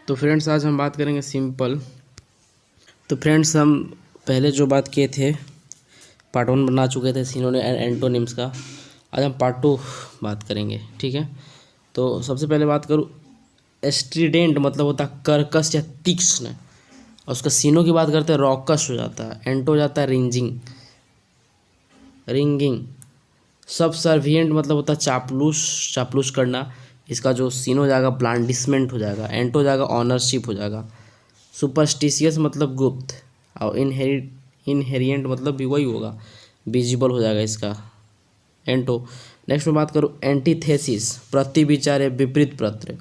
तो फ्रेंड्स आज हम बात करेंगे सिंपल। तो फ्रेंड्स हम पहले जो बात किए थे पार्ट 1 बना चुके थे सिनोनिम एंड एंटोनिम्स का। आज हम पार्ट 2 बात करेंगे, ठीक है। तो सबसे पहले बात करूँ, एस्ट्रीडेंट मतलब होता है कर्कश या तीक्ष्ण, और उसका सीनो की बात करते हैं रॉकश हो जाता है, एंटो हो जाता है रिंजिंग रिंगिंग। सबसर्विएंट मतलब होता है चापलूस चापलूस करना, इसका जो सीनो हो जाएगा ब्लांडिसमेंट हो जाएगा, एंटो हो जाएगा ऑनरशिप हो जाएगा। सुपरस्टिशियस मतलब गुप्त, और इनहेरिएंट मतलब भी वही होगा, विजिबल हो जाएगा इसका एंटो। नेक्स्ट में बात करूँ एंटीथेसिस, प्रति विचार या विपरीत प्रत्यय,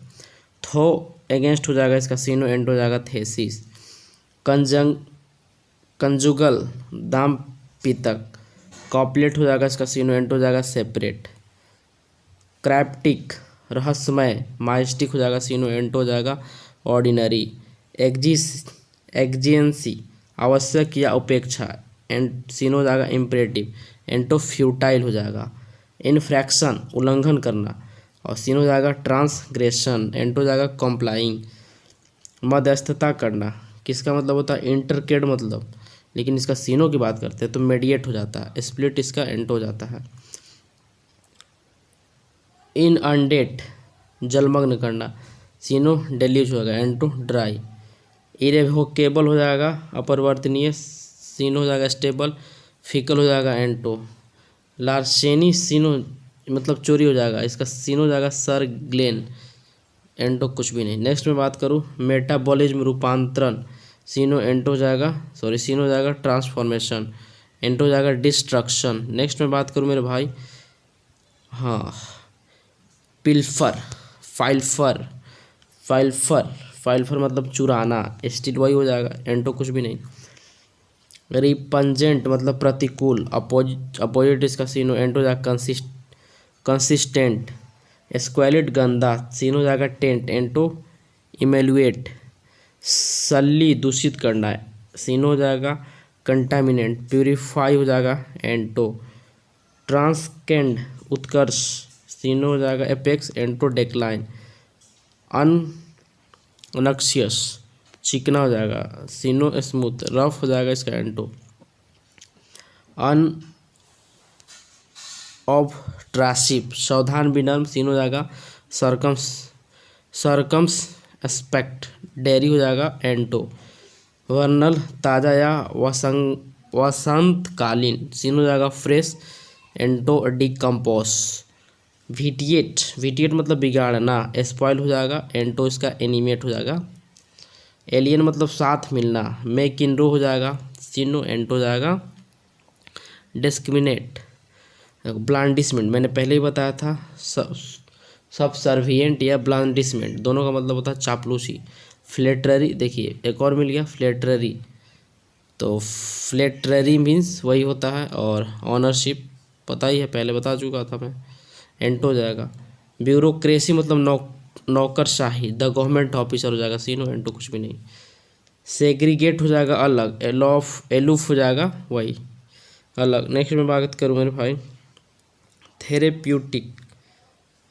थो अगेंस्ट हो जाएगा इसका सीनो, एंटो हो जाएगा थेसिस। कंजुगल दाम पितक, कॉपलेट हो जाएगा इसका सीनो, एंटो हो जाएगा सेपरेट। क्रैप्टिक रहस्यमय, माइस्टिक हो जाएगा सीनो, एंटो हो जाएगा ऑर्डिनरी। एग्जिएंसी आवश्यक या उपेक्षा, एंड सीनो हो जाएगा इम्परेटिव, एंटो फ्यूटाइल हो जाएगा। इनफ्रैक्शन उल्लंघन करना, और सीनो हो जाएगा ट्रांसग्रेशन, एंटो हो जाएगा कॉम्प्लाइंग। मध्यस्थता करना, किसका मतलब होता है इंटरकेड मतलब, लेकिन इसका सीनो की बात करते हैं तो मेडिएट हो जाता है। स्प्लिट इसका एंटो हो जाता है। इनअंडेट जलमग्न करना, सीनो डेल्यूज हो जाएगा, एंटो ड्राई। इरेवोकेबल हो जाएगा अपरिवर्तनीय, सीनो हो जाएगा स्टेबल, फिकल हो जाएगा एंटो। लार्सेनी सीनो मतलब चोरी हो जाएगा, इसका सीनो हो जाएगा सर ग्लेन, एंटो कुछ भी नहीं। नेक्स्ट में बात करूँ मेटाबॉलिज्म रूपांतरण, सीनो एंटो हो जाएगा सीनो हो जाएगा ट्रांसफॉर्मेशन, एंटो हो जाएगा डिस्ट्रक्शन। नेक्स्ट में बात करूँ मेरे भाई, हाँ, पिल्फर फाइल्फर फाइल्फर फाइल्फर मतलब चुराना, स्टिल वही हो जाएगा, एंटो कुछ भी नहीं। रिपंजेंट मतलब प्रतिकूल, अपोजिट इसका सीनो, एंटो जाएगा कंसिस्टेंट। स्क्वैलिड गंदा, सीनो जाएगा टेंट, एंटो इमेलुएट। सल्ली दूषित करना है, सीनो हो जाएगा कंटामिनेंट। प्यूरिफाई हो जाएगा एंटो। ट्रांसकेंड उत्कर्ष, सीनो हो जाएगा एपेक्स, एंटो डेक्लाइन। अनक्सियस चिकना हो जाएगा, सीनो स्मूथ। रफ हो जाएगा इसका एंटो। अन ऑब्ट्रासिव सावधान विनम्र, सीनो हो जाएगा सरकम्स एस्पेक्ट, डेयरी हो जाएगा एंटो। वर्नल ताज़ा या वसंतकालीन, सीनो हो जाएगा फ्रेश, एंटो डिकम्पोस। विटिएट मतलब बिगाड़ना, स्पॉइल हो जाएगा, एंटो इसका एनिमेट हो जाएगा। एलियन मतलब साथ मिलना, मेक इन रो हो जाएगा, सीनो एंटो हो जाएगा डिस्क्रिमिनेट। ब्लांडिसमेंट मैंने पहले ही बताया था, सबसर्विएंट या ब्लांडिसमेंट दोनों का मतलब होता है चापलूसी। फ्लेटररी, देखिए एक और मिल गया फ्लेटररी, तो फ्लेटररी मीन्स वही होता है, और ऑनरशिप पता ही है, पहले बता चुका था मैं, एंटो हो जाएगा। ब्यूरोक्रेसी मतलब नौकरशाही, द गवर्नमेंट ऑफिसर हो जाएगा, सीनो एंटो कुछ भी नहीं। सेग्रीगेट हो जाएगा अलग, एलूफ हो जाएगा वही अलग। नेक्स्ट में बात करूँ मेरे भाई थेरेप्यूटिक,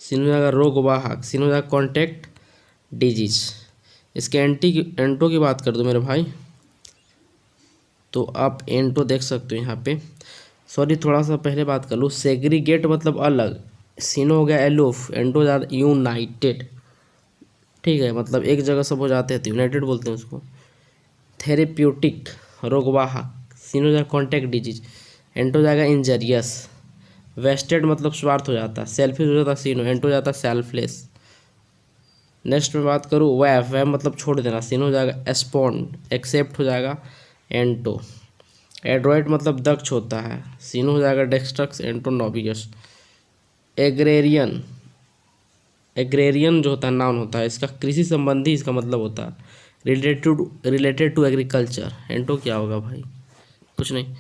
सीनो हो जाएगा रोगवाहक, सीनो हो जाएगा कॉन्टैक्ट डिजीज। इसके एंटो की बात कर दो मेरे भाई, तो आप एंटो देख सकते हो यहाँ पे। सॉरी थोड़ा सा पहले बात कर लूँ, सेग्रीगेट मतलब अलग, सीनो हो गया एलूफ, एंटो ज़्यादा यूनाइटेड, ठीक है, मतलब एक जगह सब हो जाते हैं तो यूनाइटेड बोलते हैं उसको। थेरेप्यूटिक रोगवाहक, सीनो जाएगा कॉन्टैक्ट डिजीज, एंटो जाएगा इंजरियस। वेस्टेड मतलब स्वार्थ हो जाता है, सेल्फिश हो जाता है सीनो, एंटो जाता है सेल्फलेस। नेक्स्ट में बात करूँ वैव मतलब छोड़ देना, सीनो हो जाएगा एस्पॉन्ड, एक्सेप्ट हो जाएगा एंटो। एड्रॉइड मतलब दक्ष होता है, सीनो हो जाएगा डेक्स्ट्रक्स, एंटो नॉबियस। एग्रेरियन जो होता है नाउन होता है, इसका कृषि संबंधी इसका मतलब होता है, रिलेटेड टू एग्रीकल्चर, एंटो क्या होगा भाई, कुछ नहीं।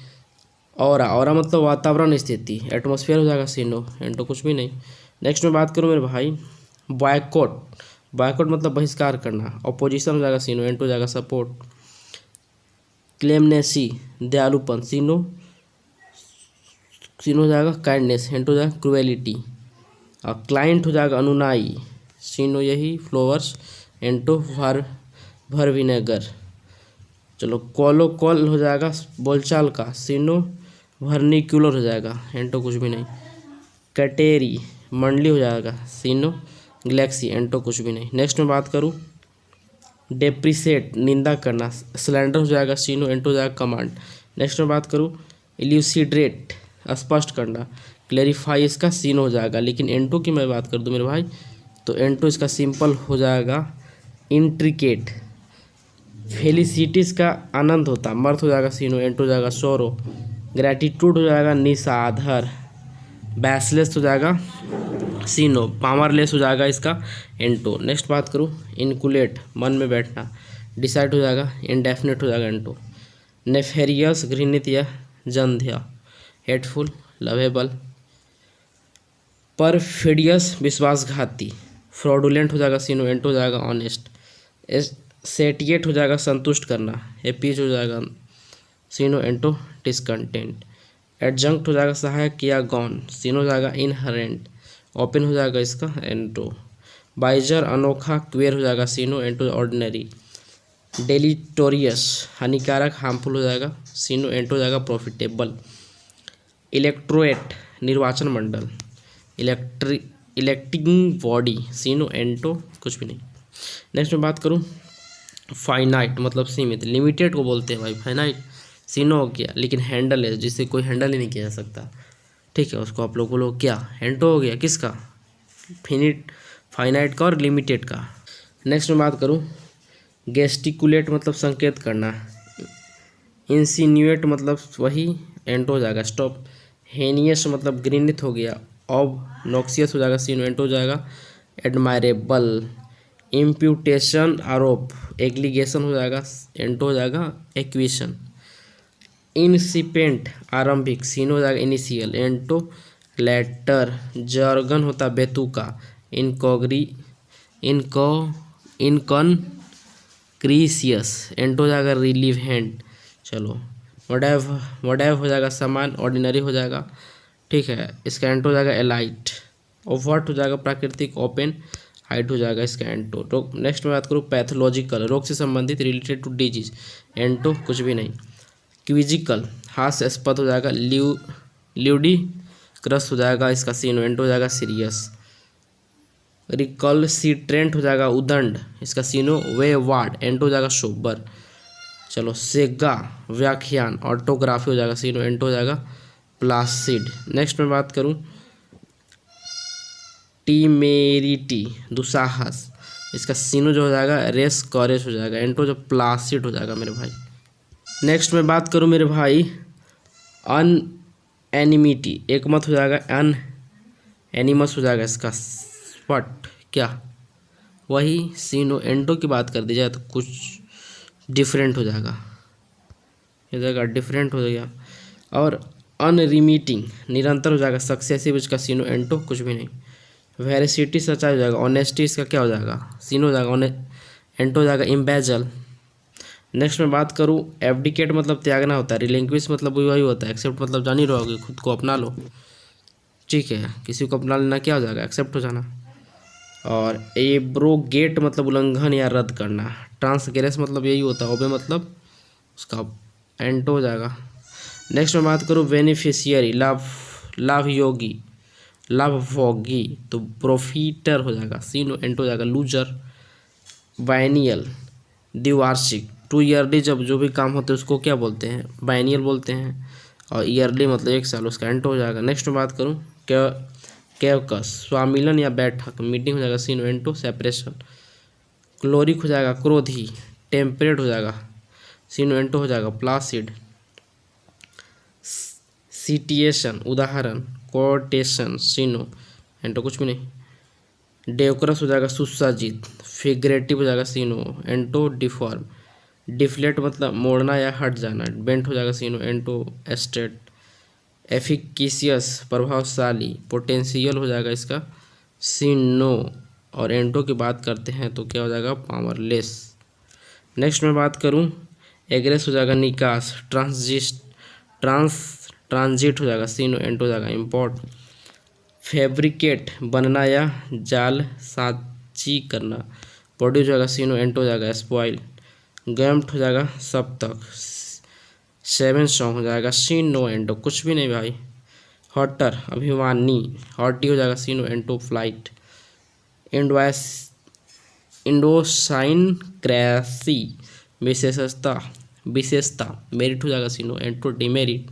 ऑरा मतलब वातावरण स्थिति, एटमॉस्फेयर हो जाएगा सीनो, एंटो कुछ भी नहीं। नेक्स्ट में बात करूँ मेरे भाई बॉयकॉट मतलब बहिष्कार करना, अपोजिशन हो जाएगा सीनो, एंटो हो जाएगा सपोर्ट। क्लेमनेसी दयालुपन, सीनो हो जाएगा काइंडनेस, एंटो हो जाएगा क्रुएलिटी। क्लाइंट हो जाएगा अनुनाई, सीनो यही फ्लोवर्स, एंटो भर विनेगर। चलो कोलोकॉल हो जाएगा बोलचाल का, सीनो वर्निक्यूलर हो जाएगा, एंटो कुछ भी नहीं। कैटेरी मंडली हो जाएगा, सीनो गैलेक्सी, एंटो कुछ भी नहीं। नेक्स्ट में बात करूँ डेप्रिसिएट निंदा करना, सिलेंडर हो जाएगा, सीनो, एंटो हो जाएगा कमांड। नेक्स्ट में बात करूँ इल्यूसिड्रेट स्पष्ट करना, क्लेरिफाई इसका सीनो हो जाएगा। लेकिन एंटो की मैं बात कर दूँ मेरे भाई तो एंटो इसका सिंपल हो जाएगा इंट्रिकेट। फेलिसिटीज का आनंद होता, मर्थ हो जाएगा सीनो, एंटो हो जाएगा सोरो। ग्रैटिट्यूड हो जाएगा निसाधर। बैसलेस हो जाएगा सीनो, पावरलेस हो जाएगा इसका एंटो। नेक्स्ट बात करूँ इनकुलेट मन में बैठना, डिसाइड हो जाएगा इनडेफिनेट हो जाएगा एंटो। नेफेरियस घृणित या जंध्या, हेटफुल लवेबल। परफिडियस विश्वासघाती, फ्रॉडुलेंट हो जाएगा सीनो, एंटो हो जाएगा ऑनेस्ट। सेटिएट हो जाएगा संतुष्ट करना, एपीज हो जाएगा सीनो, एंटो डिसकंटेंट। एडजंक्ट हो जाएगा सहायक या गौन, सीनो हो जाएगा इनहरेंट। ओपन हो जाएगा इसका एंटो। बाइजर अनोखा, क्वेर हो जाएगा सीनो, एंटो ऑर्डिनरी। डेलीटोरियस हानिकारक, हार्मफुल हो जाएगा सीनो, एंटो हो जाएगा प्रॉफिटेबल। इलेक्ट्रोएट निर्वाचन मंडल। इलेक्टिंग बॉडी, सीनो, एंटो कुछ भी नहीं। नेक्स्ट में बात करूँ फाइनाइट मतलब सीमित, लिमिटेड को बोलते हैं भाई फाइनाइट, सीनो हो गया। लेकिन हैंडल है जिससे कोई हैंडल ही नहीं किया जा सकता, ठीक है, उसको आप लोग बोलो क्या, एंटो हो गया किसका, फिनिट फाइनाइट का और लिमिटेड का। नेक्स्ट में बात करूँ गेस्टिकुलेट मतलब संकेत करना, इंसिन्यूएट मतलब वही, एंटो हो जाएगा स्टॉप। हेनियस मतलब घृणित हो गया, ऑब नॉक्सियस हो जाएगा सीनो, एंटो हो जाएगा एडमायरेबल। इम्प्यूटेशन आरोप, एग्लीगेशन हो जाएगा, एंटो हो जाएगा एक्विशन। इनसिपेंट आरंभिक, सीनो हो जाएगा इनिशियल, एंटो लेटर। जर्गन होता बेतुका, इनकॉन्क्रीसियस, एंटो हो जाएगा रिलीव हैंड। चलो वडेव हो जाएगा समान, ऑर्डिनरी हो जाएगा, ठीक है, इसका एंटो हो जाएगा एलाइट। ओवर्ट हो जाएगा प्राकृतिक, ओपन। हाइट हो जाएगा इसका एंटो। तो नेक्स्ट में बात करूँ पैथोलॉजिकल रोग से संबंधित, रिलेटेड टू डिजीज, एंटो कुछ भी नहीं। क्विजिकल हास्यास्पद हो जाएगा, ल्यूडिक्रस हो जाएगा इसका सीनो, एंटो हो जाएगा सीरियस। रिकॉल्सिट्रेंट हो जाएगा उदंड, इसका सीनो वेवार्ड, एंटो हो जाएगा सोबर। चलो सेगा व्याख्यान, ऑटोग्राफी हो जाएगा सीनो, एंटो हो जाएगा प्लासिड। नेक्स्ट में बात करूँ टीमेरिटी दुस्साहस, इसका सीनो जो हो जाएगा रेस कॉरेज हो जाएगा, एंटो जो प्लासिड हो जाएगा मेरे भाई। नेक्स्ट में बात करूँ मेरे भाई अनएनिमिटी, एक मत हो जाएगा अन एनिमस हो जाएगा इसका स्पट क्या वही सीनो, एंटो की बात कर दी जाए तो कुछ डिफरेंट हो जाएगा, ये जाएगा डिफरेंट हो जाएगा। और अनरिमीटिंग निरंतर हो जाएगा, सक्सेसिव इसका सीनो, एंटो कुछ भी नहीं। वेरिसिटी सच्चाई हो जाएगा, ऑनेस्टी इसका क्या हो जाएगा सीनो हो जाएगा, एंटो हो जाएगा इम्बेजल। नेक्स्ट में बात करूँ एब्डिकेट मतलब त्यागना होता है, रिलिंक्विश मतलब वही होता है, एक्सेप्ट मतलब जान ही रहोगे, खुद को अपना लो, ठीक है, किसी को अपना लेना क्या हो जाएगा एक्सेप्ट हो जाना। और एब्रोगेट मतलब उल्लंघन या रद्द करना। ट्रांसग्रेस मतलब यही होता है, ओबे मतलब उसका एंटो हो जाएगा। नेक्स्ट में बात करूँ बेनिफिशियरी लाभ योगी, लाभभोगी, तो प्रोफिटर हो जाएगा सीनो, एंटो हो जाएगा लूजर। बाइनियल द्विवार्षिक, 2 ईयरली जब जो भी काम होते हैं उसको क्या बोलते हैं बाइनियल बोलते हैं, और ईयरली मतलब 1 साल, उसका एंटो हो जाएगा। नेक्स्ट में बात करूँ कैवकस स्वामिलन या बैठक, मीटिंग हो जाएगा सीनो, एंटो सेपरेशन। क्लोरिक हो जाएगा क्रोधी, टेम्परेट हो जाएगा सीनो, एंटो हो जाएगा प्लासिड। सिटिएशन उदाहरण, कोटेशन सीनो, एंटो कुछ भी नहीं। डेवक्रस हो जाएगा सुसज्जित, फिगरेटिव हो जाएगा सीनो, एंटो डिफॉर्म। डिफ्लेट मतलब मोड़ना या हट जाना, बेंट हो जाएगा सीनो, एंटो एस्टेट। एफिकेशियस प्रभावशाली, पोटेंशियल हो जाएगा इसका सीनो, और एंटो की बात करते हैं तो क्या हो जाएगा पावरलेस। नेक्स्ट में बात करूं एग्रेस हो जाएगा निकास, ट्रांजिट हो जाएगा सीनो, एंटो हो जाएगा इम्पोर्ट। फैब्रिकेट बनना या जाल साजी करना, प्रोड्यूस हो जाएगा सीनो, एंटो हो जाएगा स्पॉइल। गैम्ट हो जाएगा सब तक, सेवन सॉन्ग हो जाएगा, सीनो एंडो कुछ भी नहीं भाई, हॉटर अभिमानी, हॉटी हो जाएगा, सीनो एंटो फ्लाइट, इंडवाइस इंडोसाइन क्रैसी, विशेषता विशेषता, मेरिट हो जाएगा, सीनो एंटो डिमेरिट,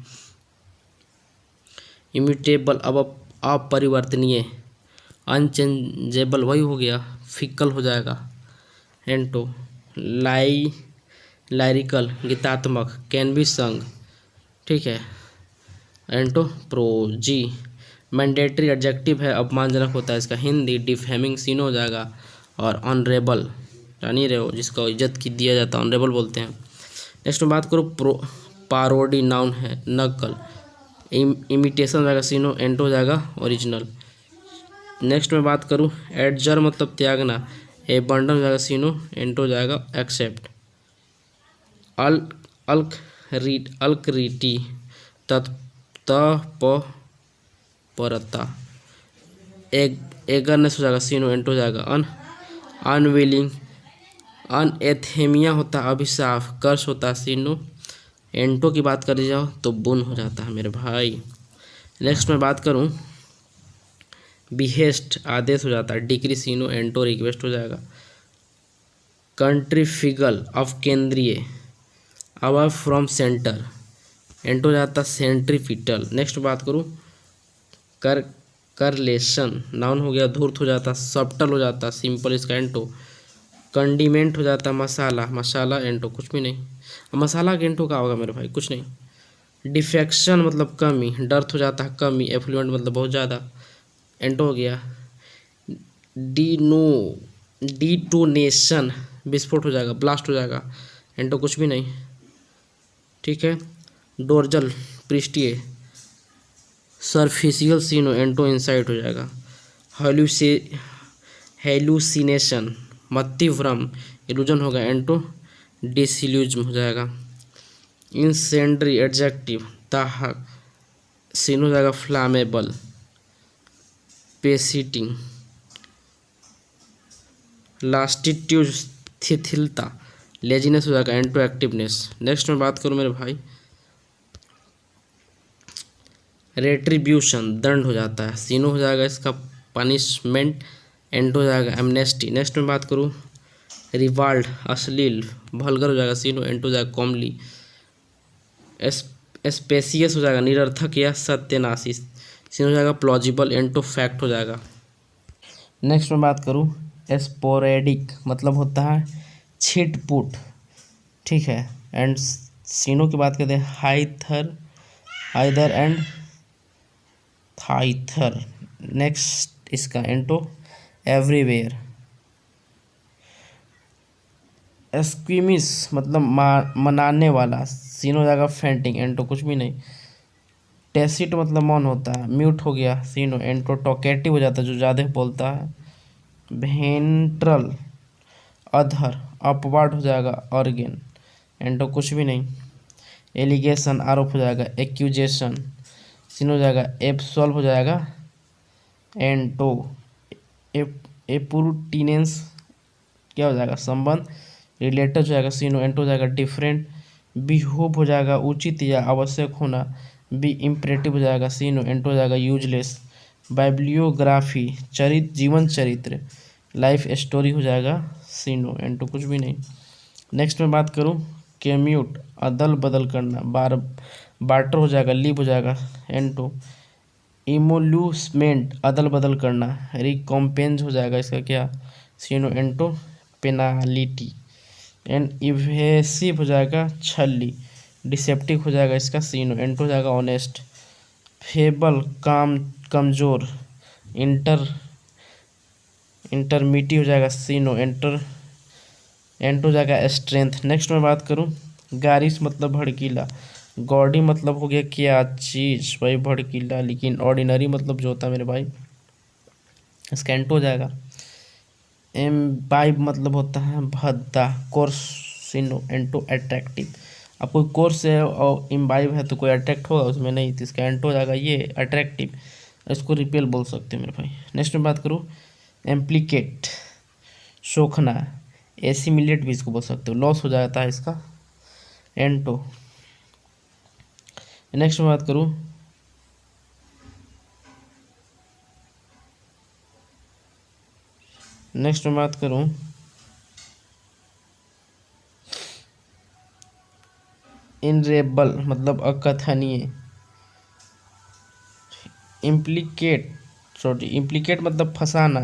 इम्यूटेबल अब अपरिवर्तनीय, अनचेंजेबल वही हो गया, फिकल हो जाएगा, एंटो लाइरिकल गीतात्मक, कैन बी संग, ठीक है, एंटो प्रोजी, मैंडेटरी एडजेक्टिव है, अपमानजनक होता है इसका, हिंदी डिफेमिंग, सीन हो जाएगा, और ऑनरेबल जान ही रहे हो जिसको इज्जत की दिया जाता है ऑनरेबल बोलते हैं। नेक्स्ट में बात करो पारोडी नाउन है, नकल, इमिटेशन हो जाएगा, सीनो एंटो हो जाएगा ओरिजिनल। नेक्स्ट में बात करूँ एडजर मतलब त्यागना, एबंडन हो जाएगा, सीनो एंटो हो जाएगा एक्सेप्ट, अल अल्क्रिटी तत्परता, एगरनेस हो जाएगा, सीनो एंटो हो जाएगा अनविलिंग, अनएथेमिया होता है अभिशाप, कर्ष होता है, सीनो एंटो की बात करी जाओ तो बुन हो जाता है मेरे भाई। नेक्स्ट मैं बात करूं बिहेस्ट आदेश हो जाता है, डिक्री, सीनो एंटो रिक्वेस्ट हो जाएगा, कंट्रीफिगल ऑफ केंद्रीय, अबव फ्रॉम सेंटर, एंटो जाता सेंट्रीफिटल। नेक्स्ट बात करूँ कर करलेशन नाउन हो गया, धूर्त हो जाता, सब्टल हो जाता, सिंपल इसका एंटो, कंडीमेंट हो जाता मसाला, मसाला एंटो कुछ भी नहीं, मसाला का एंटो का होगा मेरे भाई कुछ नहीं, डिफेक्शन मतलब कमी, डर्थ हो जाता है कमी, एफ्लुएंट मतलब बहुत ज़्यादा, एंटो हो गया, डिटोनेशन विस्फोट हो जाएगा, ब्लास्ट हो जाएगा, एंटो कुछ भी नहीं, ठीक है, डोर्जल पृष्ठीय, सरफेसियल, सीनो एंटो इनसाइड हो जाएगा, हेलुसिनेशन मत्ती भ्रम, इल्यूजन होगा, एंटो डिसइल्यूजन हो जाएगा, इंसेंडरी एडजेक्टिव दाहक, सीनो हो जाएगा फ्लामेबल, पेसिटिंग, लास्टिट्यूड शिथिलता, लेजीनेस हो जाएगा, एंटो एक्टिवनेस। नेक्स्ट में बात करूँ मेरे भाई रेट्रीब्यूशन दंड हो जाता है, सीनो हो जाएगा इसका पनिशमेंट, एंटो हो जाएगा एमनेस्टी। नेक्स्ट में बात करूँ रिवाल्ड अश्लील भलगर हो जाएगा, सीनो एंटो हो जाएगा कॉमली, स्पेसियस हो जाएगा निरर्थक या सत्यनाशी, सीनो हो जाएगा प्लॉजिबल, एंटो फैक्ट हो जाएगा। नेक्स्ट में बात करूँ स्पोरेडिक मतलब होता है छिटपुट, ठीक है, एंड सीनो की बात करते हैं हाइदर एंड थाइथर। नेक्स्ट इसका एंटो एवरीवेयर, एस्क्विमिस मतलब मनाने वाला, सीनो हो जाएगा फेंटिंग, एंटो कुछ भी नहीं, टेसिट मतलब मौन होता है, म्यूट हो गया, सीनो एंटो टॉकेटिव हो जाता है जो ज़्यादा बोलता है, वेंट्रल अधर, अपवार्ड हो जाएगा ऑर्गेन, एंटो कुछ भी नहीं, एलिगेशन आरोप हो जाएगा, एक्यूजेशन, सीन हो जाएगा एप्सॉल्व हो जाएगा, एंटो एपुरुटिनेंस क्या हो जाएगा संबंध, रिलेटेड हो जाएगा, सीनो एंटो हो जाएगा डिफरेंट, बिहोव हो जाएगा उचित या आवश्यक होना, बी इम्परेटिव हो जाएगा, सीनो एंटो हो जाएगा यूजलेस, बाइब्लियोग्राफी जीवन चरित्र, लाइफ स्टोरी हो जाएगा, सीनो एंटो कुछ भी नहीं। नेक्स्ट में बात करूँ केम्यूट अदल बदल करना, बार्टर हो जाएगा, लीव हो जाएगा, एंटो इमोल्यूसमेंट अदल बदल करना, रिकॉम्पेंस हो जाएगा इसका क्या, सीनो एंटो पेनालिटी, एंड इवेसिव हो जाएगा छली, डिसेप्टिव हो जाएगा इसका, सीनो एंटो हो जाएगा ऑनेस्ट, फेबल कमजोर, इंटरमीटी हो जाएगा, सीनो एंटो हो जाएगा स्ट्रेंथ। नेक्स्ट में बात करूँ गारिश मतलब भड़कीला, गॉडी मतलब हो गया क्या चीज़ वही भड़कीला, लेकिन ऑर्डिनरी मतलब जो होता है मेरे भाई इसका एंटो हो जाएगा, एम्बाइब मतलब होता है भद्दा, कोर्स, सीनो एंटो अट्रैक्टिव, अब कोई कोर्स है और इम्बाइब है तो कोई अट्रैक्ट होगा उसमें नहीं, तो इसका एंटो हो जाएगा ये अट्रैक्टिव, इसको रिपेल बोल सकते हैं मेरे भाई। नेक्स्ट में बात करूँ एम्प्लीकेट शोखना, एसिमिलेट भी इसको बोल सकते हो, लॉस हो जाता है इसका एंटो। नेक्स्ट में बात करूँ इनरेबल मतलब अकथनीय। इम्प्लीकेट मतलब फंसाना।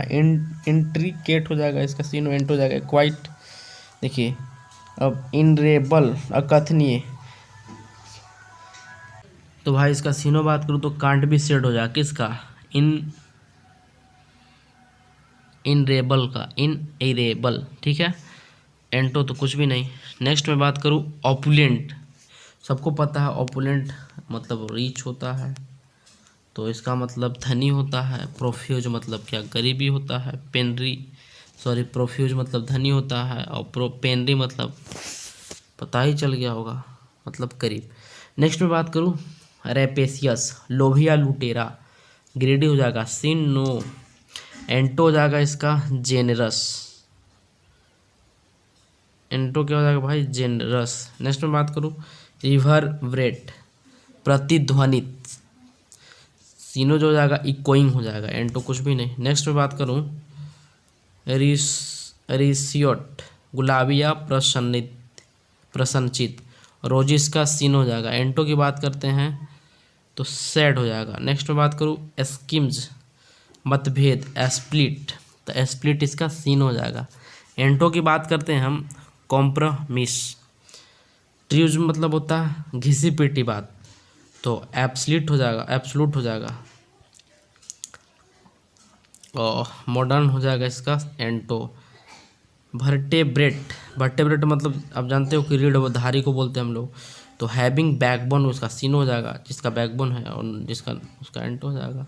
इंट्रिकेट हो जाएगा इसका सीनो एंट हो जाएगा क्वाइट। देखिए अब इनरेबल अकथनीय, तो भाई इसका सीनो बात करूँ तो कांट भी सेड हो जाएगा किसका, इनरेबल का, इनएरेबल, ठीक है। एंटो तो कुछ भी नहीं। नेक्स्ट में बात करूँ ऑपुलेंट, सबको पता है ऑपुलेंट मतलब रिच होता है, तो इसका मतलब धनी होता है। प्रोफ्यूज मतलब क्या, गरीबी होता है। प्रोफ्यूज मतलब धनी होता है, और पेनरी मतलब पता ही चल गया होगा, मतलब गरीब। नेक्स्ट में बात करूँ रेपेसियस, लोभिया लुटेरा, ग्रेडी हो जाएगा सिन नो। एंटो हो जाएगा इसका जेनरस, एंटो क्या हो जाएगा भाई, जेनरस। नेक्स्ट में बात करूँ रिवर्बरेट, प्रतिध्वनित, सीनो जो हो जाएगा इकोइंग हो जाएगा, एंटो कुछ भी नहीं। नेक्स्ट में बात करूँ रिसियोट, गुलाबी या प्रसन्नचित, रोजिस का सीन हो जाएगा। एंटो की बात करते हैं तो सैड हो जाएगा। नेक्स्ट में बात करूँ एस्किम्स, मतभेद, एस्प्लिट, तो एस्प्लिट इसका सीन हो जाएगा। एंटो की बात करते हैं हम कॉम्प्रोमिस, ट्रूज मतलब होता है घिसी पिटी बात, तो एब्सलीट हो जाएगा, एब्सलूट हो जाएगा। और मॉडर्न हो जाएगा इसका एंटो। वर्टेब्रेट मतलब आप जानते हो कि रीढ़ व धारी को बोलते हैं हम लोग, तो हैविंग बैकबोन उसका सीन हो जाएगा, जिसका बैकबोन है, और जिसका उसका एंटो हो जाएगा,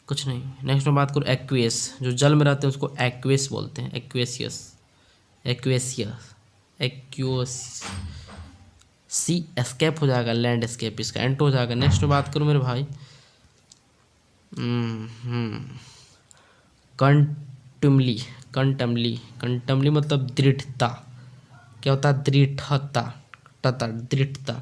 कुछ नहीं। नेक्स्ट में बात करूँ एक्वेस, जो जल में रहते हैं उसको एक्वेस बोलते हैं, एक्वेस सी एस्केप हो जाएगा, लैंड एस्केप इसका एंटो हो जाएगा। नेक्स्ट में बात करूँ मेरे भाई कंटमली मतलब दृढ़ता, क्या होता है, दृढ़ता।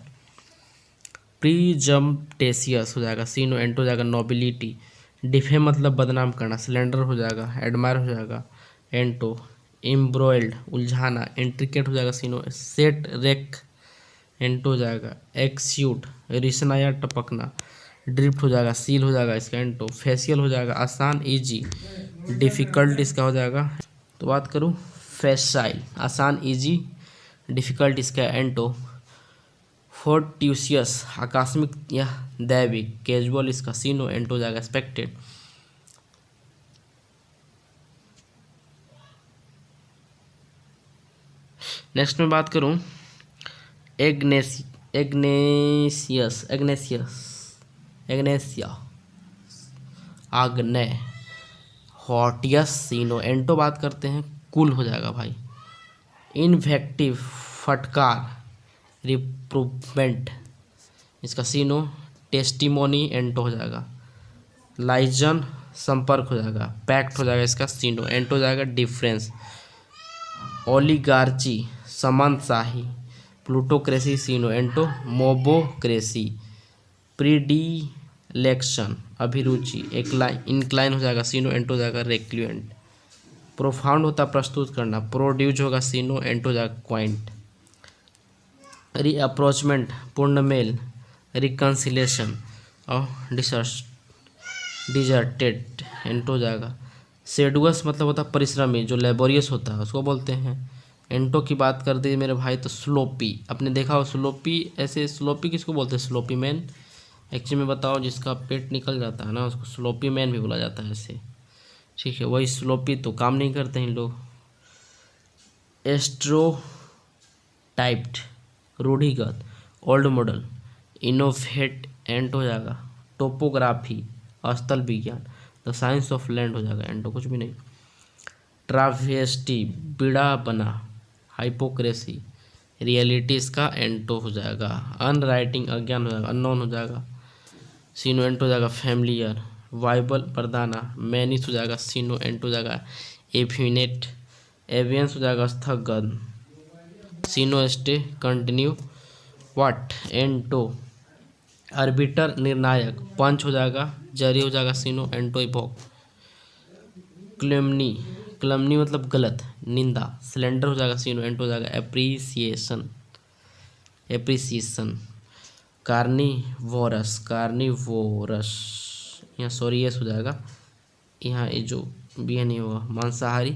प्रीजम्पटेशियस हो जाएगा सीनो एंटो हो जाएगा नोबिलिटी। डिफेम मतलब बदनाम करना, सिलेंडर हो जाएगा, एडमायर हो जाएगा एंटो। एम्ब्रॉयल्ड उलझाना, इंट्रिकेट हो जाएगा सीनो। सेट रेक एंटो हो जाएगा। एक्स्यूट रिसना या टपकना, ड्रिफ्ट हो जाएगा, सील हो जाएगा इसका एंटो। फेशियल हो जाएगा आसान इजी, डिफ़िकल्ट इसका हो जाएगा। तो बात करूँ फैसाइल, आसान इजी, डिफ़िकल्ट इसका एंटो। फोर्ट्यूसियस आकस्मिक या दैविक, कैजुअल इसका सीनो एंटो हो जाएगा एक्सपेक्टेड। नेक्स्ट में बात करूँ एग्नेसिया आग्नेय। हॉटियस सीनो एंटो बात करते हैं कूल हो जाएगा भाई। इन्फेक्टिव फटकार, रिप्रूवमेंट इसका सीनो टेस्टिमोनी एंटो हो जाएगा। लाइजन संपर्क हो जाएगा, पैक्ट हो जाएगा इसका सीनो एंटो हो जाएगा। डिफरेंस ओलिगार्ची समानशाही, प्लूटोक्रेसी सीनो एंटो मोबोक्रेसी। प्रीडिलेक्शन अभिरुचि, इंक्लाइन हो जाएगा सीनो एंटो हो जाएगा रेक्लुएंट। प्रोफाउंड होता प्रस्तुत करना, प्रोड्यूज होगा सीनो एंटो हो जाएगा क्वाइंट। रीअप्रोचमेंट पूर्ण मेल, रिकन्सिलेशन और डिजर्टेड एंटो हो जाएगा। सेडुअस मतलब होता है परिश्रमी, जो लेबोरियस होता है उसको बोलते हैं। एंटो की बात कर दी मेरे भाई तो स्लोपी, आपने देखा हो स्लोपी, ऐसे स्लोपी किसको बोलते हैं, स्लोपी मैन। एक्चुअली में बताओ जिसका पेट निकल जाता है ना उसको स्लोपी मैन भी बोला जाता है ऐसे, ठीक है। वही स्लोपी तो काम नहीं करते हैं लोग। एस्ट्रोटाइप्ड रूढ़िगत, ओल्ड मॉडल, इनोवेट एंट हो जाएगा। टोपोग्राफी स्थल विज्ञान, द साइंस ऑफ लैंड हो जाएगा एंटो कुछ भी नहीं। ट्रावेस्टी बिड़ा बना, हाइपोक्रेसी, रियलिटी इसका एंटो हो जाएगा। अनराइटिंग अज्ञान हो जाएगा, अननोन हो जाएगा सीनो एंटो हो जाएगा। फैमिलियर वाइबल प्रदाना, मैनिस हो जाएगा सीनो एंटो हो जाएगा। एफिनेट एवियंस हो जाएगा स्थगन, सीनो स्टे कंटिन्यू, व्हाट एंटो आर्बिटर निर्णायक, पंच हो जाएगा, जरी हो जाएगा सीनो, एंटो इवोक, क्लेमनी क्लमनी मतलब गलत, निंदा, सिलेंडर हो जाएगा सीनो, एंटो हो जाएगा एप्रिसिएशन, एप्रिसिएशन, कार्निवोरस कार्निवोरस, यहाँ सॉरी यस हो जाएगा, यहाँ ये जो बी नहीं होगा, मांसाहारी,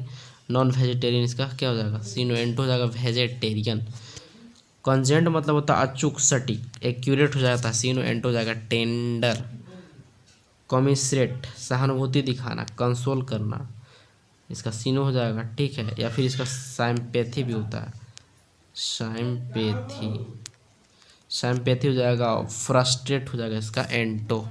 नॉन वेजिटेरियन इसका क्या हो जाएगा सीनो, एंटो हो जाएगा वेजिटेरियन, कंजेंट मतलब होता है अचूक सटीक, एक्यूरेट हो जाता है सीनो, एंटो हो जाएगा टेंडर, कॉमिसरेट सहानुभूति दिखाना, कंसोल करना, इसका सीनो हो जाएगा, ठीक है, या फिर इसका साइम्पैथी भी होता है, साइम्पैथी, साइम्पैथी हो जाएगा, फ्रस्ट्रेट हो जाएगा इसका एंटो।